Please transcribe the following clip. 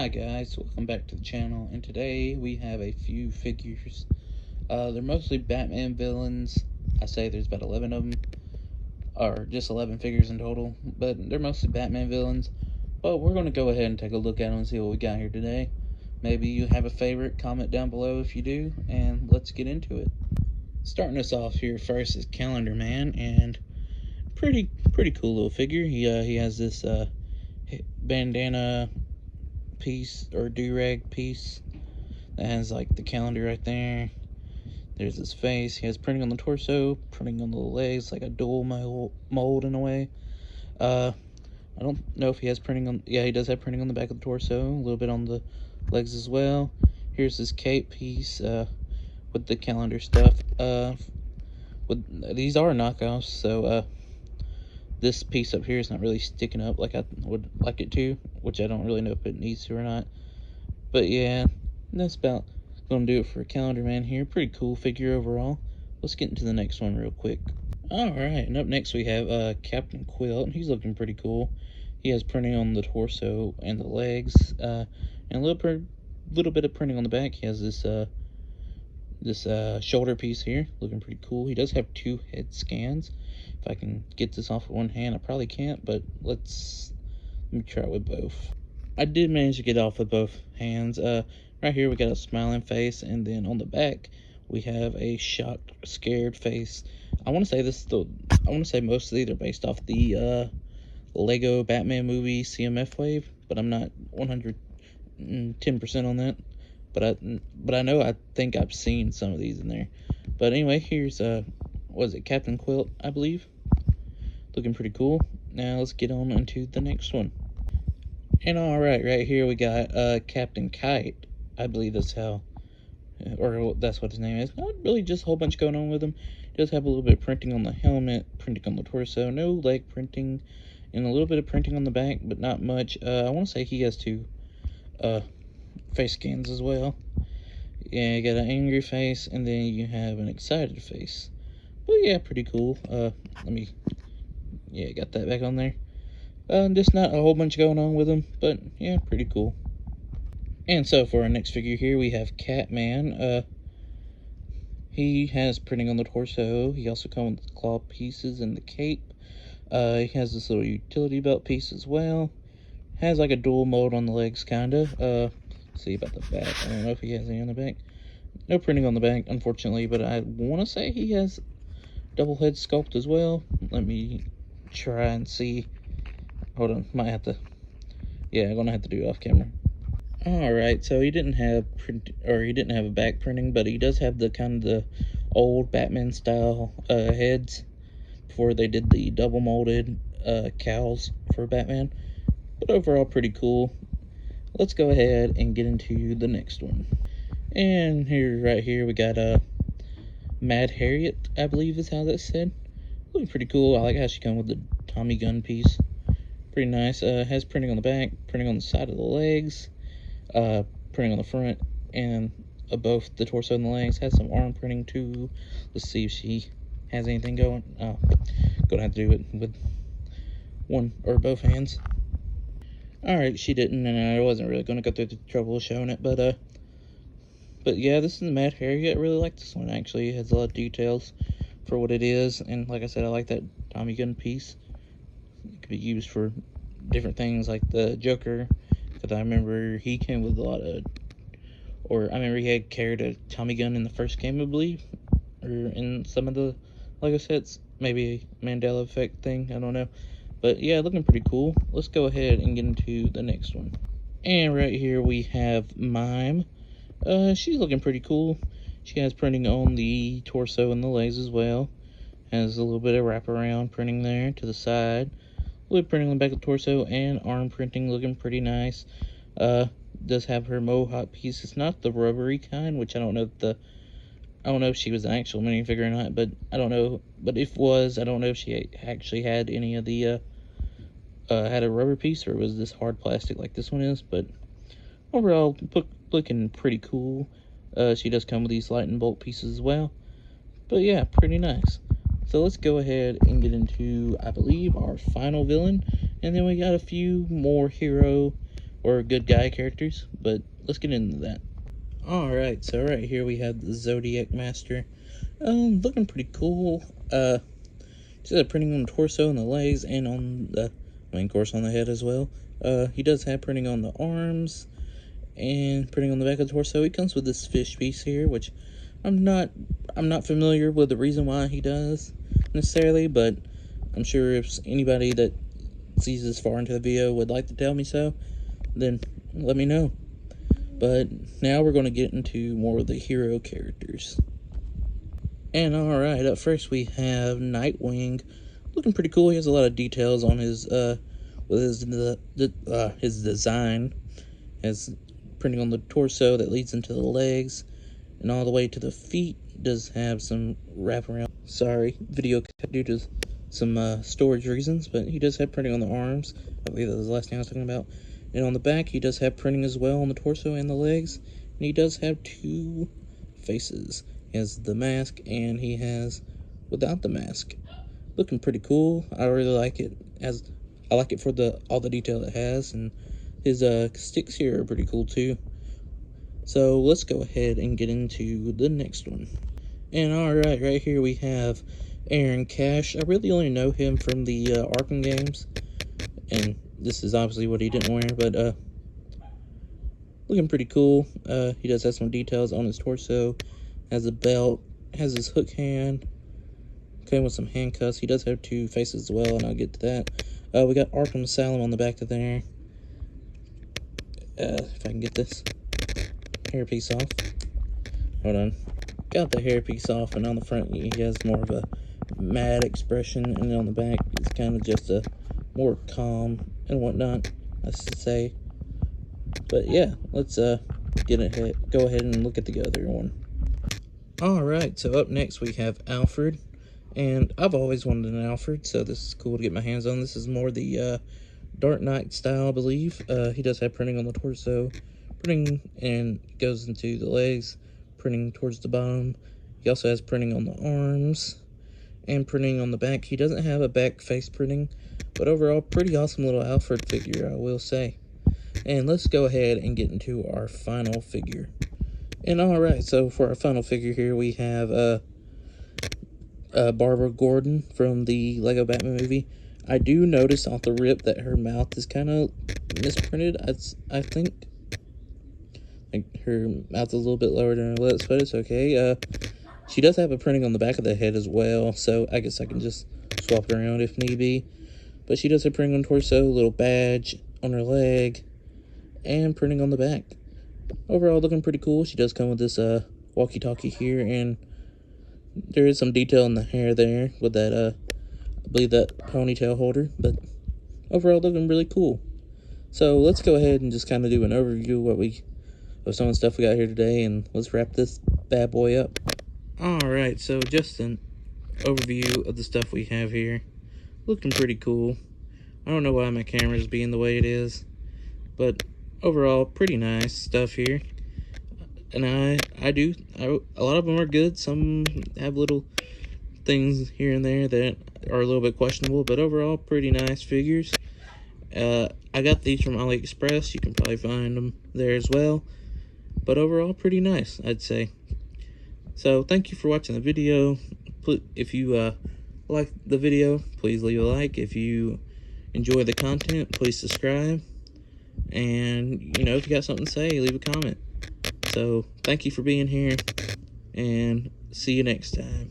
Hi guys, welcome back to the channel, and today we have a few figures. They're mostly Batman villains. I say there's about 11 of them, or just 11 figures in total, but they're mostly Batman villains. But we're going to go ahead and take a look at them and see what we got here today. Maybe you have a favorite, comment down below if you do, and let's get into it. Starting us off here first is Calendar Man, and pretty cool little figure. He has this bandana piece or do-rag piece that has like the calendar right there. There's his face. He has printing on the torso, printing on the legs, like a dual mold in a way. I don't know if he has printing on, yeah, he does have printing on the back of the torso, a little bit on the legs as well. Here's his cape piece with the calendar stuff. These are knockoffs, so this piece up here is not really sticking up like I would like it to, which I don't really know if it needs to or not. But yeah, that's about going to do it for Calendar Man here. Pretty cool figure overall. Let's get into the next one real quick. Alright, and up next we have Captain Quilt, and he's looking pretty cool. He has printing on the torso and the legs, and a little bit of printing on the back. He has this shoulder piece here, looking pretty cool. He does have two head scans. If I can get this off with one hand, I probably can't, but let me try it with both. I did manage to get it off with both hands. Right here we got a smiling face, and then on the back we have a shocked, scared face. I want to say most of these are based off the Lego Batman movie CMF wave, but I'm not 110% on that. But I think I've seen some of these in there. But anyway, here's was it Captain Quilt, I believe. Looking pretty cool. Now let's get on into the next one. And alright, right here we got Captain Kite. I believe that's how, or that's what his name is. Not really just a whole bunch going on with him. He does have a little bit of printing on the helmet, printing on the torso, no leg printing, and a little bit of printing on the back, but not much. I want to say he has two face scans as well. Yeah, you got an angry face, and then you have an excited face. But yeah, pretty cool. Yeah, got that back on there. Just not a whole bunch going on with him, but yeah, pretty cool. And so for our next figure here, we have Catman. He has printing on the torso. He also comes with the claw pieces and the cape. He has this little utility belt piece as well. Has like a dual mold on the legs, kinda. See about the back. I don't know if he has any on the back. No printing on the back, unfortunately, but I want to say he has double head sculpt as well. Let me try and see. Hold on, might have to. Yeah, I'm gonna have to do it off camera. Alright, so he didn't have a back printing, but he does have the kind of the old Batman style heads before they did the double molded cowls for Batman. But overall, pretty cool. Let's go ahead and get into the next one. And right here, we got Mad Harriet, I believe is how that's said. Looking pretty cool. I like how she comes with the Tommy gun piece. Pretty nice. Has printing on the back, printing on the side of the legs, printing on the front, and both the torso and the legs. Has some arm printing too. Let's see if she has anything going. Gonna have to do it with one or both hands. Alright, she didn't, and I wasn't really gonna go through the trouble of showing it, but yeah, this is the Mad Harriet. I really like this one, actually. It has a lot of details for what it is, and like I said, I like that Tommy gun piece. It could be used for different things, like the Joker, because I remember he came with a lot of, or I remember he had carried a Tommy gun in the first game, I believe, or in some of the Lego sets. Maybe a Mandela effect thing, I don't know. But yeah, looking pretty cool. Let's go ahead and get into the next one. And right here we have Mime. She's looking pretty cool. She has printing on the torso and the legs as well. Has a little bit of wraparound printing there to the side. A little printing on the back of the torso and arm printing, looking pretty nice. Does have her mohawk piece. It's not the rubbery kind, which I don't know if she was an actual minifigure or not, but I don't know. But if was, I don't know if she actually had any of the had a rubber piece, or was this hard plastic like this one is. But overall, looking pretty cool. She does come with these lightning bolt pieces as well. But yeah, pretty nice. So let's go ahead and get into, I believe, our final villain. And then we got a few more hero or good guy characters, but let's get into that. Alright, so right here we have the Zodiac Master. Looking pretty cool. Just have printing on the torso and the legs, and on the, of course, on the head as well. He does have printing on the arms, and printing on the back of the torso. He comes with this fish piece here, which I'm not familiar with the reason why he does necessarily, but I'm sure if anybody that sees this far into the video would like to tell me so, then let me know. But now we're going to get into more of the hero characters. And alright, up first we have Nightwing. Looking pretty cool. He has a lot of details on his his design. Has printing on the torso that leads into the legs and all the way to the feet. Does have some wraparound. Sorry, video cut due to some storage reasons, but he does have printing on the arms. I believe that was the last thing I was talking about. And on the back, he does have printing as well on the torso and the legs. And he does have two faces. He has the mask, and he has without the mask. Looking pretty cool. I really like it. I like it for all the detail it has, and his sticks here are pretty cool too. So let's go ahead and get into the next one. And alright, right here we have Aaron Cash. I really only know him from the Arkham games, and this is obviously what he didn't wear, but looking pretty cool. He does have some details on his torso, has a belt, has his hook hand, came with some handcuffs. He does have two faces as well, and I'll get to that. We got Arkham Asylum on the back of there. If I can get this hairpiece off. Hold on. Got the hairpiece off, and on the front he has more of a mad expression, and on the back it's kind of just a more calm and whatnot, I should say. But yeah, let's go ahead and look at the other one. Alright, so up next we have Alfred, and I've always wanted an Alfred, so this is cool to get my hands on. This is more the Dark Knight style, I believe. He does have printing on the torso, printing and goes into the legs, printing towards the bottom. He also has printing on the arms and printing on the back. He doesn't have a back face printing, but overall pretty awesome little Alfred figure, I will say. And let's go ahead and get into our final figure. And alright, so for our final figure here we have Barbara Gordon from the Lego Batman movie. I do notice off the rip that her mouth is kind of misprinted. I think her mouth is a little bit lower than her lips, but it's okay. She does have a printing on the back of the head as well, so I guess I can just swap it around if need be. But she does have printing on torso, little badge on her leg, and printing on the back. Overall, looking pretty cool. She does come with this walkie-talkie here, and there is some detail in the hair there with that, I believe that ponytail holder, but overall looking really cool. So let's go ahead and just kind of do an overview of some of the stuff we got here today, and let's wrap this bad boy up. Alright, so just an overview of the stuff we have here. Looking pretty cool. I don't know why my camera's being the way it is, but overall pretty nice stuff here. And a lot of them are good. Some have little things here and there that are a little bit questionable, but overall pretty nice figures. I got these from AliExpress. You can probably find them there as well, but overall pretty nice, I'd say. So thank you for watching the video. If you like the video, please leave a like. If you enjoy the content, please subscribe, and if you got something to say, leave a comment. So thank you for being here, and see you next time.